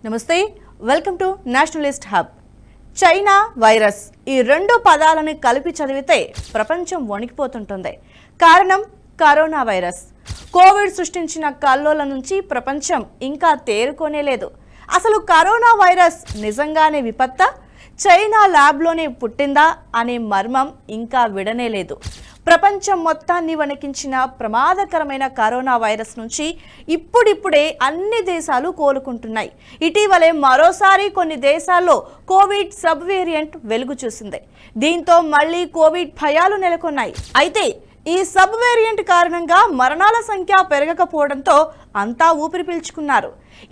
నమస్తే welcome to Nationalist hub. China virus ఈ రెండు పదాలను కలిపి చదివితే ప్రపంచం వణికిపోతుంటుంది. కారణం కరోనా వైరస్. కోవిడ్ సృష్టించిన కల్లోల నుంచి ప్రపంచం ఇంకా తేరుకోనే లేదు. అసలు కరోనా వైరస్ నిజంగానే విపత్తా, చైనా ల్యాబ్లోనే పుట్టిందా అనే మర్మం ఇంకా విడనే లేదు. ప్రపంచం మొత్తాన్ని వణికించిన ప్రమాదకరమైన కరోనా వైరస్ నుంచి ఇప్పుడిప్పుడే అన్ని దేశాలు కోలుకుంటున్నాయి. ఇటీవలే మరోసారి కొన్ని దేశాల్లో కోవిడ్ సబ్ వేరియంట్ వెలుగు చూసింది. దీంతో మళ్లీ కోవిడ్ భయాలు నెలకొన్నాయి. అయితే ఈ సబ్ వేరియంట్ కారణంగా మరణాల సంఖ్య పెరగకపోవడంతో అంతా ఊపిరి పీల్చుకున్నారు.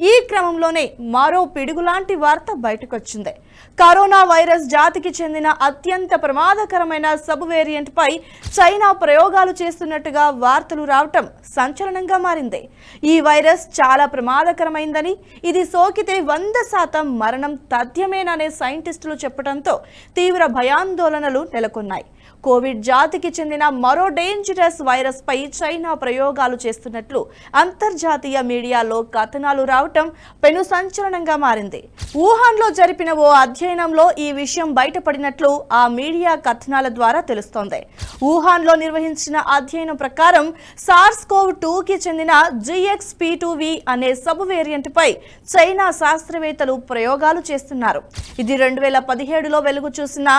ఈ క్రమంలోనే మరో పిడుగులాంటి వార్త బయటకొచ్చింది. కరోనా వైరస్ జాతికి చెందిన అత్యంత ప్రమాదకరమైన సబ్ వేరియంట్ పై చైనా ప్రయోగాలు చేస్తున్నట్టుగా వార్తలు రావటం సంచలనంగా మారింది. ఈ వైరస్ చాలా ప్రమాదకరమైందని, ఇది సోకితే 100% మరణం తథ్యమేననే సైంటిస్టులు చెప్పడంతో తీవ్ర భయాందోళనలు నెలకొన్నాయి. కోవిడ్ జాతికి చెందిన మరో డేంజరస్ వైరస్ పై చైనా ప్రయోగాలు చేస్తున్నట్లు అంతర్జాతీయ మీడియాలో కథనాలు రావటం పెను సంచలనంగా మారింది. వుహాన్లో జరిపిన ఓ అధ్యయనంలో ఈ విషయం బయటపడినట్లు ఆ మీడియా కథనాల ద్వారా తెలుస్తోంది. వుహాన్లో నిర్వహించిన అధ్యయనం ప్రకారం SARS-CoV-2కి చెందిన GXP2V అనే సబ్ వేరియంట్ పై చైనా శాస్త్రవేత్తలు ప్రయోగాలు చేస్తున్నారు. ఇది 2017లో వెలుగు చూసిన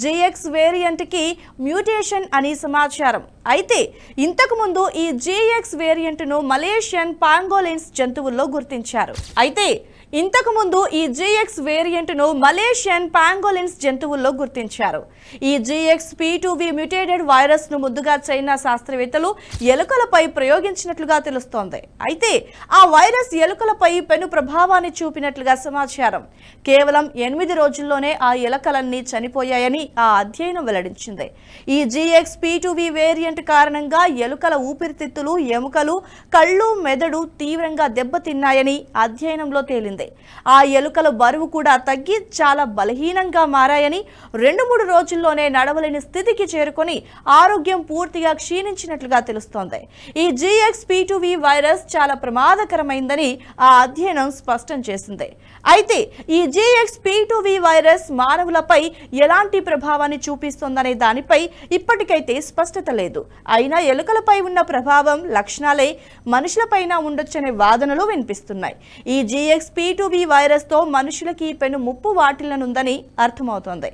GX వేరియంట్ కి మ్యూటేషన్ అని సమాచారం. అయితే ఇంతకు ముందు ఈ GX వేరియంట్ ను మలేషియన్ పాంగోలిన్స్ జంతువుల్లో గుర్తించారు. ఈ GXP2V మ్యూటేటెడ్ వైరస్ ను ముందుగా చైనా శాస్త్రవేత్తలు ఎలుకలపై ప్రయోగించినట్లుగా తెలుస్తోంది. అయితే ఆ వైరస్ ఎలుకలపై పెను ప్రభావాన్ని చూపినట్లుగా సమాచారం. కేవలం 8 రోజుల్లోనే ఆ ఎలుకలన్నీ చనిపోయాయని ఆ అధ్యయనం వెల్లడించింది. ఈ GXP2V వేరియంట్ కారణంగా ఎలుకల ఊపిరితిత్తులు, ఎముకలు, కళ్ళు, మెదడు తీవ్రంగా దెబ్బతిన్నాయని అధ్యయనంలో తేలింది. ఆ ఎలుకల బరువు కూడా తగ్గి చాలా బలహీనంగా మారాయని, 2-3 రోజుల్లోనే నడవలేని స్థితికి చేరుకొని ఆరోగ్యం పూర్తిగా క్షీణించినట్లుగా తెలుస్తోంది. ఈ GXP2V వైరస్ చాలా ప్రమాదకరమైందని ఆ అధ్యయనం స్పష్టం చేసింది. అయితే ఈ GXP2V వైరస్ మానవులపై ఎలాంటి ప్రభావాన్ని చూపిస్తోందనే దానిపై ఇప్పటికైతే స్పష్టత లేదు. అయినా ఎలుకలపై ఉన్న ప్రభావం లక్షణాలే మనుషులపైన ఉండొచ్చనే వాదనలు వినిపిస్తున్నాయి. ఈ GXP2V వైరస్ తో మనుషులకి పెను ముప్పు వాటిల్లనుందని అర్థమవుతోంది.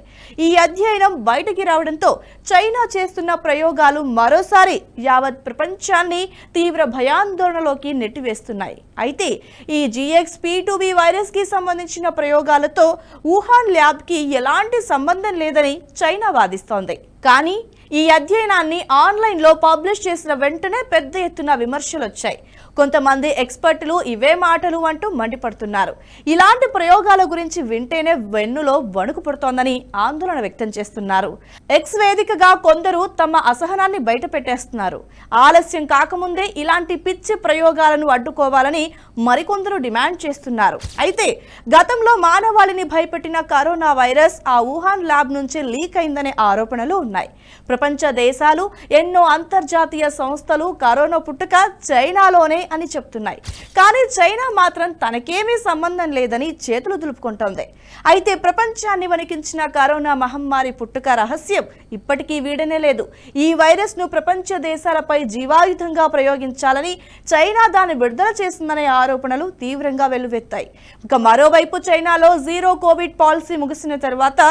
ఈ అధ్యయనం బయటికి రావడంతో చైనా చేస్తున్న ప్రయోగాలు మరోసారి యావత్ ప్రపంచాన్ని తీవ్ర భయాందోళనలోకి నెట్టివేస్తున్నాయి. అయితే ఈ GXP2V వైరస్ కి సంబంధించిన ప్రయోగాలతో వుహాన్ ల్యాబ్ కి ఎలాంటి సంబంధం లేదని చైనా వాదిస్తోంది. కానీ ఈ అధ్యయనాన్ని ఆన్లైన్లో పబ్లిష్ చేసిన వెంటనే పెద్ద ఎత్తున విమర్శలు వచ్చాయి. కొంతమంది ఎక్స్పర్టులు ఇవే మాటలు అంటూ మండిపడుతున్నారు. ఇలాంటి ప్రయోగాల గురించి వింటేనే వెన్నులో వణుకు పుడుతోందని ఆందోళన వ్యక్తం చేస్తున్నారు. ఎక్స్ వేదికగా కొందరు తమ అసహనాన్ని బయట పెట్టేస్తున్నారు. ఆలస్యం కాకముందే ఇలాంటి పిచ్చి ప్రయోగాలను అడ్డుకోవాలని మరికొందరు డిమాండ్ చేస్తున్నారు. అయితే గతంలో మానవాళిని భయపెట్టిన కరోనా వైరస్ ఆ వుహాన్ ల్యాబ్ నుంచి లీక్ అయిందనే ఆరోపణలు ఉన్నాయి. ప్రపంచ దేశాలు, ఎన్నో అంతర్జాతీయ సంస్థలు కరోనా పుట్టుక చైనాలోనే అని చెప్తున్నాయి. కానీ చైనా మాత్రం తనకేమీ సంబంధం లేదని చేతులు దులుపుకుంటోంది. అయితే ప్రపంచాన్ని వణికించిన కరోనా మహమ్మారి పుట్టుక రహస్యం ఇప్పటికీ వీడనే లేదు. ఈ వైరస్ ను ప్రపంచ దేశాలపై జీవాయుధంగా ప్రయోగించాలని చైనా దాన్ని విడుదల చేసిందనే ఆరోపణలు తీవ్రంగా వెల్లువెత్తాయి. ఇక మరోవైపు చైనాలో జీరో కోవిడ్ పాలసీ ముగిసిన తర్వాత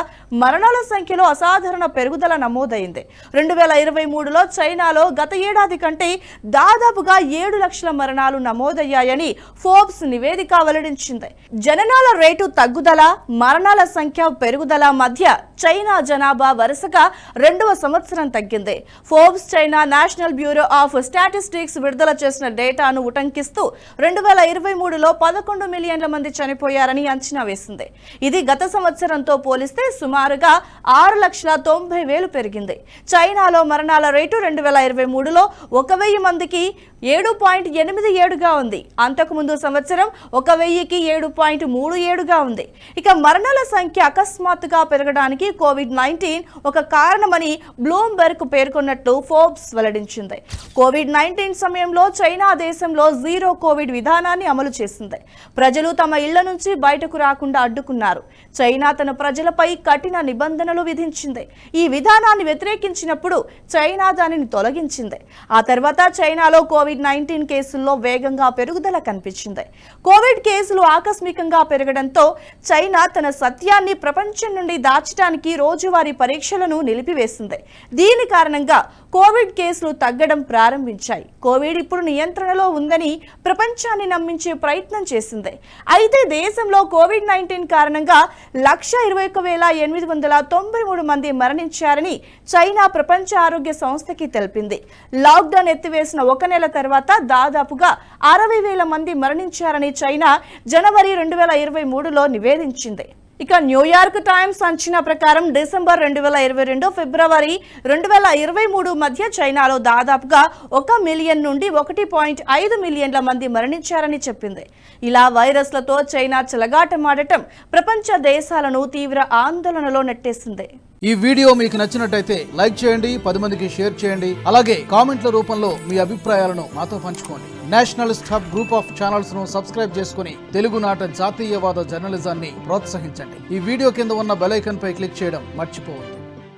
మరణాల సంఖ్యలో అసాధారణ పెరుగుదల నమోదైంది. 2023లో చైనాలో గత ఏడాది కంటే దాదాపుగా 7 లక్షల మరణాలు నమోదయ్యాయని ఫోర్బ్స్ నివేదిక వెల్లడించింది. జననాల రేటు తగ్గుదల, మరణాల సంఖ్య పెరుగుదల మధ్య చైనా జనాభా వరుసగా 2వ సంవత్సరం తగ్గింది. Forbes China national bureau of statistics విడుదల చేసిన డేటాను ఉటంకిస్తూ 2023లో 11 మిలియన్ల మంది చనిపోయారని అంచనా వేసింది. ఇది గత సంవత్సరంతో పోలిస్తే సుమారుగా 6,90,000 పెరిగింది. చైనాలో మరణాల రేటు 2023లో 1,000 మందికి 7.87గా ఉంది. అంతకుముందు సంవత్సరం 1000కి 7.37గా ఉంది. ఇక మరణాల సంఖ్య అకస్మాత్తుగా పెరగడానికి కోవిడ్-19 ఒక కారణమని బ్లూంబెర్గ్ పేర్కొన్నట్లు ఫోర్బ్స్ వెల్లడించింది. కోవిడ్-19 సమయంలో చైనా దేశంలో జీరో కోవిడ్ విధానాన్ని అమలు చేసింది. ప్రజలు తమ ఇళ్ల నుంచి బయటకు రాకుండా అడ్డుకున్నారు. చైనా తన ప్రజలపై కఠిన నిబంధనలు విధించింది. ఈ విధానాన్ని వ్యతిరేకించినప్పుడు చైనా దానిని తొలగించింది. ఆ తర్వాత చైనాలో కోవిడ్-19 కేసుల్లో వేగంగా పెరుగుదల కనిపించింది. కోవిడ్ కేసులు ఆకస్మికంగా పెరగడంతో చైనా తన సత్యాన్ని ప్రపంచం నుండి దాచడానికి రోజువారీ పరీక్షలను నిలిపివేసింది. దీని కారణంగా కోవిడ్ కేసులు తగ్గడం ప్రారంభించాయి. కోవిడ్ ఇప్పుడు నియంత్రణలో ఉందని ప్రపంచాన్ని నమ్మించే ప్రయత్నం చేసింది. అయితే దేశంలో కోవిడ్-19 కారణంగా 121,893 మంది మరణించారని చైనా ప్రపంచ ఆరోగ్య సంస్థకి తెలిపింది. లాక్డౌన్ ఎత్తివేసిన ఒక నెల తర్వాత దాదాపుగా 60,000 మంది మరణించారని చైనా జనవరి 2023లో నివేదించింది. ఇక న్యూయార్క్ టైమ్స్ అంచనా ప్రకారం డిసెంబర్ 2022 ఫిబ్రవరి 2023 మధ్య చైనాలో దాదాపుగా 1 మిలియన్ నుండి 1.5 మిలియన్ల మంది మరణించారని చెప్పింది. ఇలా వైరస్లతో చైనా చెలగాటమాడటం ప్రపంచ దేశాలను తీవ్ర ఆందోళనలో నెట్టేసింది. ఈ వీడియో మీకు నచ్చినట్టయితే లైక్ చేయండి, 10 మందికి షేర్ చేయండి. అలాగే కామెంట్ల రూపంలో మీ అభిప్రాయాలను మాతో పంచుకోండి. Nationalist hub group of channels ను సబ్స్క్రైబ్ చేసుకుని తెలుగునాట జాతీయవాద జర్నలిజాన్ని ప్రోత్సహించండి. ఈ వీడియో కింద ఉన్న బెల్ ఐకాన్ పై క్లిక్ చేయడం మర్చిపోవద్దు.